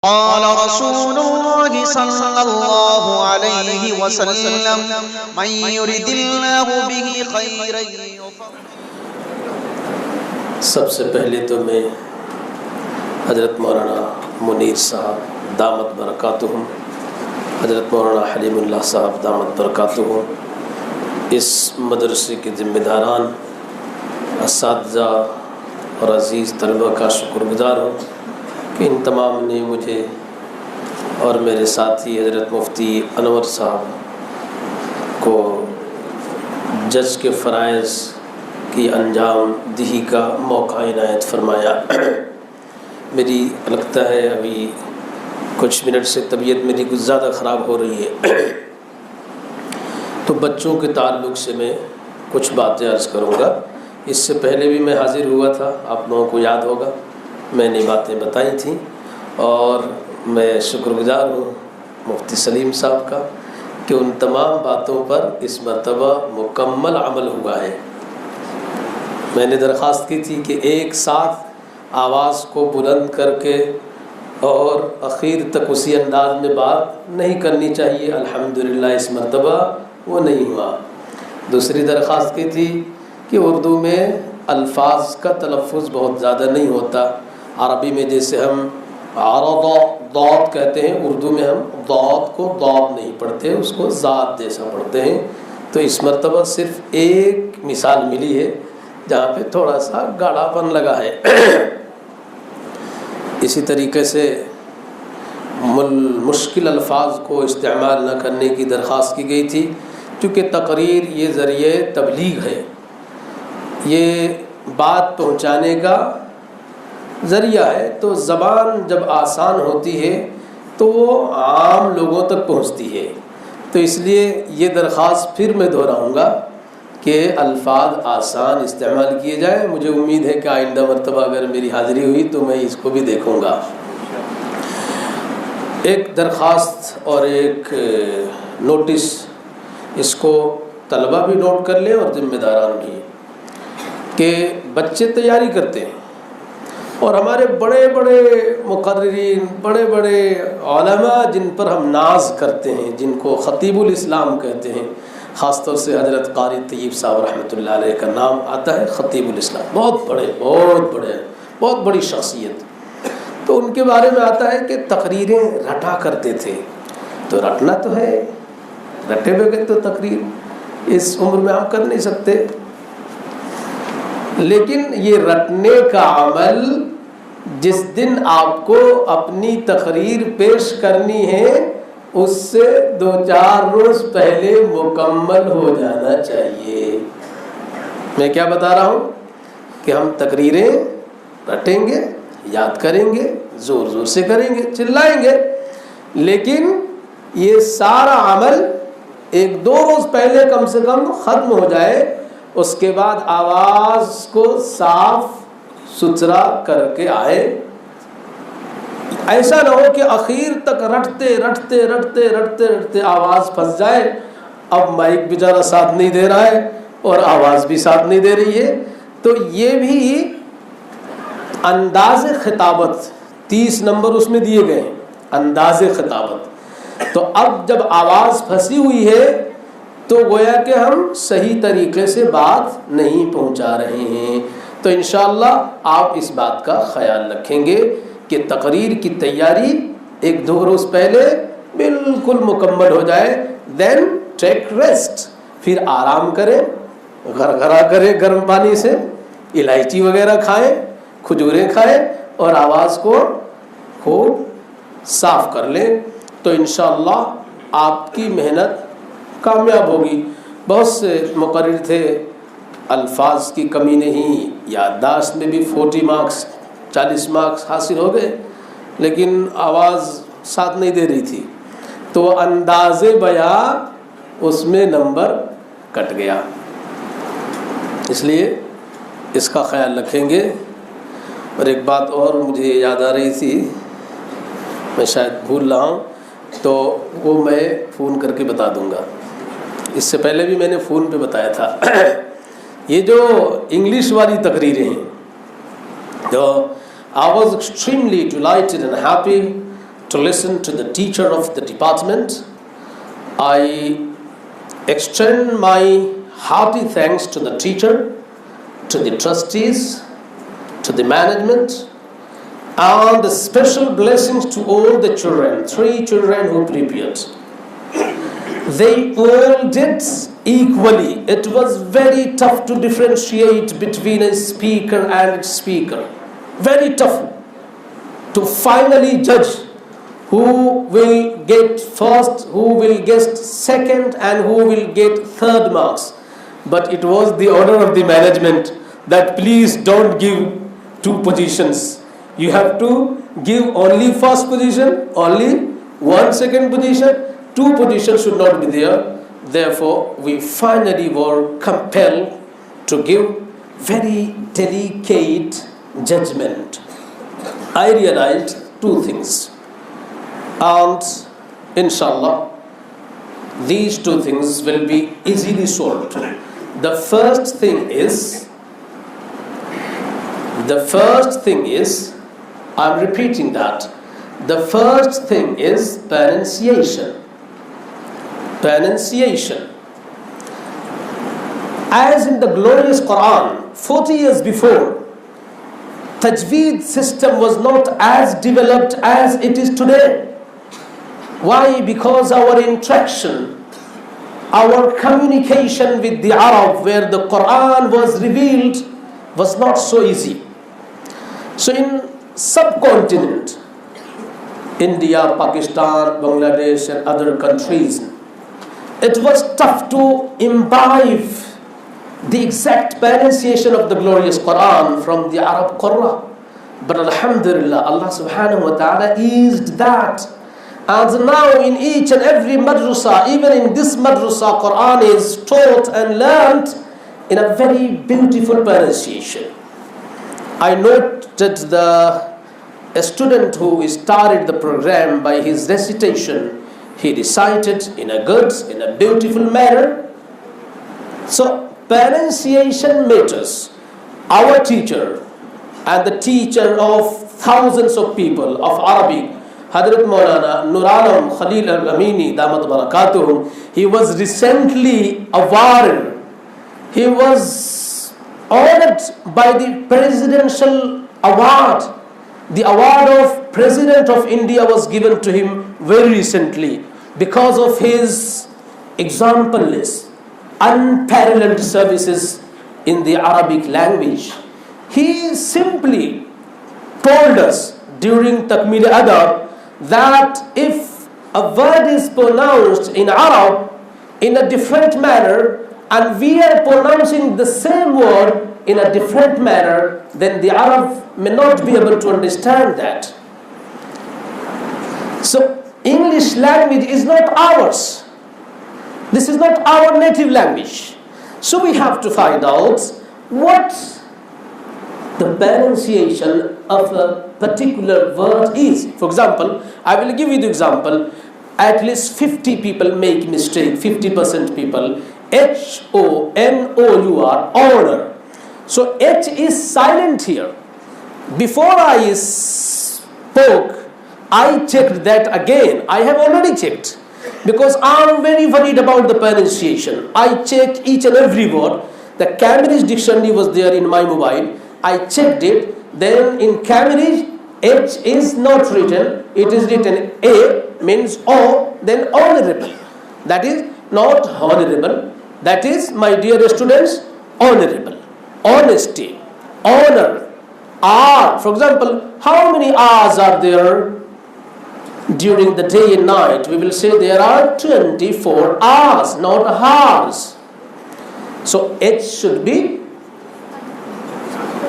قال رسول الله صلى الله عليه وسلم من يرد الله به خيرا. سب سے پہلے تو میں حضرت مولانا منیر صاحب دامت برکاتہم، حضرت مولانا حلیم اللہ صاحب دامت برکاتہم، اس مدرسے کے ذمہ داران، اساتذہ اور عزیز طلبہ کا شکر گزار ہوں کہ ان تمام نے مجھے اور میرے ساتھی حضرت مفتی انور صاحب کو جج کے فرائض کی انجام دہی کا موقع عنایت فرمایا۔ میری لگتا ہے ابھی کچھ منٹ سے طبیعت میری کچھ زیادہ خراب ہو رہی ہے، تو بچوں کے تعلق سے میں کچھ باتیں عرض کروں گا۔ اس سے پہلے بھی میں حاضر ہوا تھا، آپ لوگوں کو یاد ہوگا، میں نے باتیں بتائی تھیں، اور میں شکر گزار ہوں مفتی سلیم صاحب کا کہ ان تمام باتوں پر اس مرتبہ مکمل عمل ہوا ہے۔ میں نے درخواست کی تھی کہ ایک ساتھ آواز کو بلند کر کے اور اخیر تک اسی انداز میں بات نہیں کرنی چاہیے، الحمدللہ اس مرتبہ وہ نہیں ہوا۔ دوسری درخواست کی تھی کہ اردو میں الفاظ کا تلفظ بہت زیادہ نہیں ہوتا، عربی میں جیسے ہم عرض ضاد کہتے ہیں، اردو میں ہم ضاد کو ضاد نہیں پڑھتے، اس کو ذات جیسا پڑھتے ہیں۔ تو اس مرتبہ صرف ایک مثال ملی ہے جہاں پہ تھوڑا سا گاڑھا پن لگا ہے۔ اسی طریقے سے مشکل الفاظ کو استعمال نہ کرنے کی درخواست کی گئی تھی، چونکہ تقریر یہ ذریعہ تبلیغ ہے، یہ بات پہنچانے کا ذریعہ ہے، تو زبان جب آسان ہوتی ہے تو وہ عام لوگوں تک پہنچتی ہے۔ تو اس لیے یہ درخواست پھر میں دہراؤں گا کہ الفاظ آسان استعمال کیے جائیں۔ مجھے امید ہے کہ آئندہ مرتبہ اگر میری حاضری ہوئی تو میں اس کو بھی دیکھوں گا۔ ایک درخواست اور ایک نوٹس، اس کو طلبہ بھی نوٹ کر لیں اور ذمہ داران بھی، کہ بچے تیاری کرتے ہیں اور ہمارے بڑے بڑے مقررین، بڑے بڑے علماء جن پر ہم ناز کرتے ہیں، جن کو خطیب الاسلام کہتے ہیں، خاص طور سے حضرت قاری طیب صاحب رحمۃ اللہ علیہ کا نام آتا ہے، خطیب الاسلام، بہت بڑی شخصیت۔ تو ان کے بارے میں آتا ہے کہ تقریریں رٹا کرتے تھے، تو رٹنا تو ہے، رٹے بغیر تو تقریر اس عمر میں ہم کر نہیں سکتے، لیکن یہ رٹنے کا عمل جس دن آپ کو اپنی تقریر پیش کرنی ہے اس سے 2-4 روز پہلے مکمل ہو جانا چاہیے۔ میں کیا بتا رہا ہوں کہ ہم تقریریں رٹیں گے، یاد کریں گے، زور زور سے کریں گے، چلائیں گے، لیکن یہ سارا عمل 1-2 روز پہلے کم سے کم ختم ہو جائے، اس کے بعد آواز کو صاف ستھرا کر کے آئے۔ ایسا نہ ہو کہ اخیر تک رٹتے آواز پھنس جائے، اب مائک بیچارہ ساتھ نہیں دے رہا ہے اور آواز بھی ساتھ نہیں دے رہی ہے۔ تو یہ بھی انداز خطابت 30 نمبر اس میں دیے گئے، انداز خطابت۔ تو اب جب آواز پھنسی ہوئی ہے تو گویا کہ ہم صحیح طریقے سے بات نہیں پہنچا رہے ہیں۔ تو انشاءاللہ آپ اس بات کا خیال رکھیں گے کہ تقریر کی تیاری 1-2 روز پہلے بالکل مکمل ہو جائے، دین ٹیک ریسٹ، پھر آرام کریں، غرغرہ کریں گرم پانی سے، الائچی وغیرہ کھائیں، کھجوریں کھائیں، اور آواز کو خوب صاف کر لیں، تو انشاءاللہ آپ کی محنت کامیاب ہوگی۔ بہت سے مقرر تھے، الفاظ کی کمی نہیں، یادداشت میں بھی 40 مارکس 40 مارکس حاصل ہو گئے، لیکن آواز ساتھ نہیں دے رہی تھی، تو انداز بیان اس میں نمبر کٹ گیا۔ اس لیے اس کا خیال رکھیں گے۔ اور ایک بات اور مجھے یاد آ رہی تھی، میں شاید بھول رہا ہوں، تو وہ میں فون کر کے بتا دوں گا۔ اس سے پہلے بھی میں نے فون پہ بتایا تھا، یہ جو انگلش والی تقریریں ہیں، جو I was extremely delighted and happy to listen to the teacher of the department. I extend my hearty thanks to the teacher, to the trustees, to the management, and special blessings to all the children, 3 children who prepared. They all did equally. It was very tough to differentiate between a speaker and a speaker. Very tough to finally judge who will get first, who will get second, and who will get third marks. But it was the order of the management that please don't give 2 positions. You have to give only first position, only 1 second position. 2 positions should not be there. Therefore, we finally were compelled to give very delicate judgment. I realized 2 things. And inshallah, these 2 things will be easily solved. The first thing is, I'm repeating that. The first thing is pronunciation. Pronunciation. As in the glorious Quran, 40 years before, Tajweed system was not as developed as it is today. Why? Because our interaction, our communication with the Arab, where the Quran was revealed, was not so easy. So in subcontinent, India, Pakistan, Bangladesh and other countries, it was tough to imbibe the exact pronunciation of the glorious Quran from the Arab Qur'an. But alhamdulillah, Allah subhanahu wa ta'ala eased that. And now in each and every madrasa, even in this madrasa, Quran is taught and learned in a very beautiful pronunciation. I noted a student who started the program by his recitation. He recited in a good, in a beautiful manner. So pronunciation matters. Our teacher and the teacher of thousands of people of Arabic, حضرت مولانا نورالم خلیل الامینی دامت برکاتہم, he was recently awarded. He was honored by the presidential award. The award of President of India was given to him very recently because of his exampleless, unparalleled services in the Arabic language. He simply told us during Takmil Adab that if a word is pronounced in Arab in a different manner and we are pronouncing the same word in a different manner, then the Arab may not be able to understand that. So English language is not ours. This is not our native language. So we have to find out what the pronunciation of a particular word is. For example, I will give you the example. At least 50 people make mistake, 50% people. H-O-N-O-U-R, honor. So H is silent here. Before I spoke, I checked that again. I have already checked because I am very worried about the pronunciation. I checked each and every word. The Cambridge dictionary was there in my mobile. I checked it. Then in Cambridge, H is not written. It is written A, means O, then honorable. That is not honorable. That is, my dear students, honorable. Honesty, honor, R. For example, how many R's are there during the day and night? We will say there are 24 R's, not R's. So H should be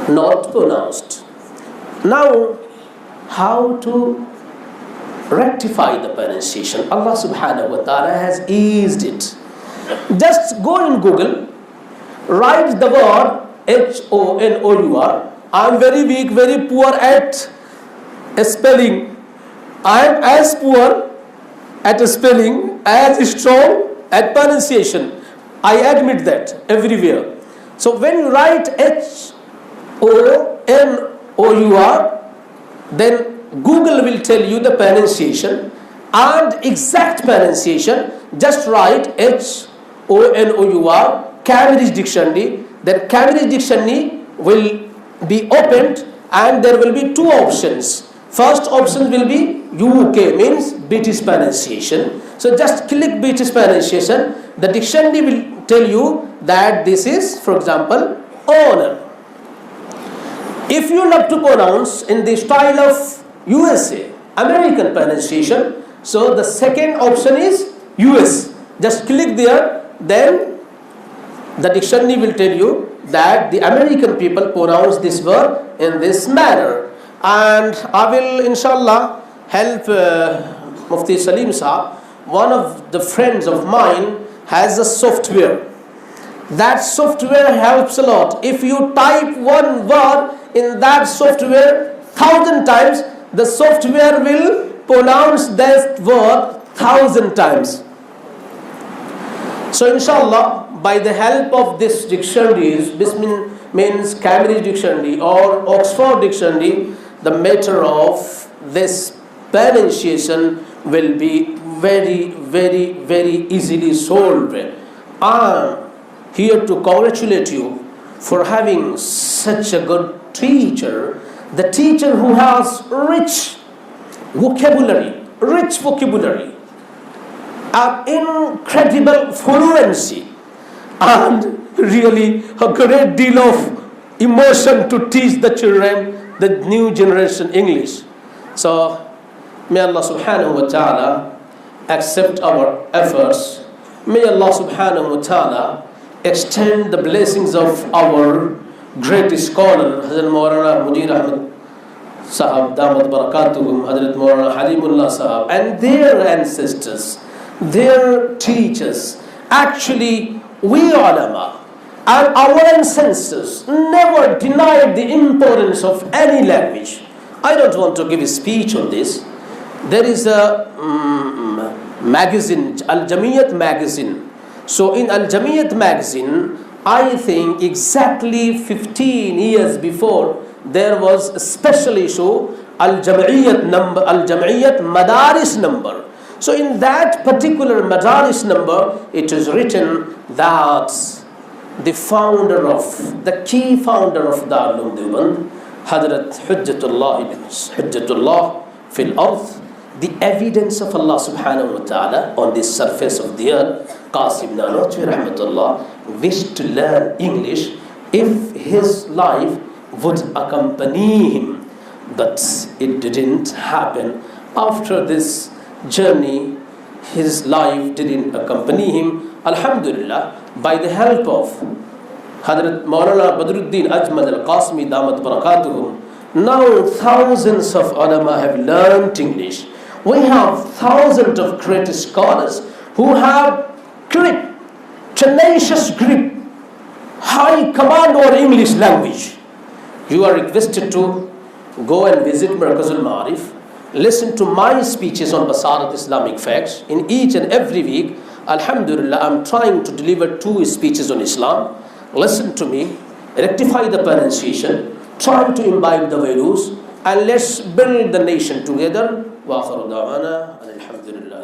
not pronounced. Now, how to rectify the pronunciation? Allah subhanahu wa ta'ala has eased it. Just go in Google, write the word H-O-N-O-U-R. I am very weak, very poor at spelling. I am as poor at spelling as strong at pronunciation. I admit that everywhere. So when you write H-O-N-O-U-R, then Google will tell you the pronunciation and exact pronunciation. Just write HONOUR, Cambridge Dictionary. Then Cambridge Dictionary will be opened and there will be two options. First option will be UK, means British pronunciation. So just click British pronunciation. The dictionary will tell you that this is, for example, honor. If you love to pronounce in the style of USA, American pronunciation, so the second option is US. Just click there, then the dictionary will tell you that the American people pronounce this word in this manner. And I will inshallah help Mufti Salim Sahab. One of the friends of mine has a software. That software helps a lot. If you type one word in that software 1,000 times, the software will pronounce that word 1,000 times. So inshallah, by the help of this dictionaries, this means Cambridge Dictionary or Oxford Dictionary, the matter of this pronunciation will be very, very, very easily solved. I am here to congratulate you for having such a good teacher, the teacher who has rich vocabulary, an incredible fluency, and really a great deal of emotion to teach the children, the new generation English. So may Allah subhanahu wa ta'ala accept our efforts. May Allah subhanahu wa ta'ala extend the blessings of our great scholar, Hazrat Maulana Shahid Damat Barakatuhum, Hazrat Maulana Halimullah Sahab, and their ancestors, their teachers. Actually, we ulama and our ancestors never denied the importance of any language. I don't want to give a speech on this. There is a magazine, Al-Jamiyat magazine. So in Al-Jamiyat magazine, I think exactly 15 years before, there was a special issue, Al-Jamiyat number, Al-Jamiyat Madaris number. So in that particular Madaris number, it is written that the founder of, the key founder of Darul Dewan, Hadrat Hujjatullah fil Earth, the evidence of Allah subhanahu wa ta'ala on this surface of the earth, Qasmi rahmatullah, wished to learn English if his life would accompany him. But it didn't happen. After this journey, his life didn't accompany him. Alhamdulillah, by the help of Hadrat Maulana Badruddin Ajmad al-Qasmi Damat Barakatuhum, now thousands of ulama have learned English. We have thousands of great scholars who have grip, tenacious grip, high command over English language. You are requested to go and visit Markazul Ma'arif, listen to my speeches on Basarat Islamic facts in each and every week. Alhamdulillah, I'm trying to deliver 2 speeches on Islam. Listen to me, rectify the pronunciation, try to imbibe the values, and let's build the nation together. Wa akhiru da'wana alhamdulillah.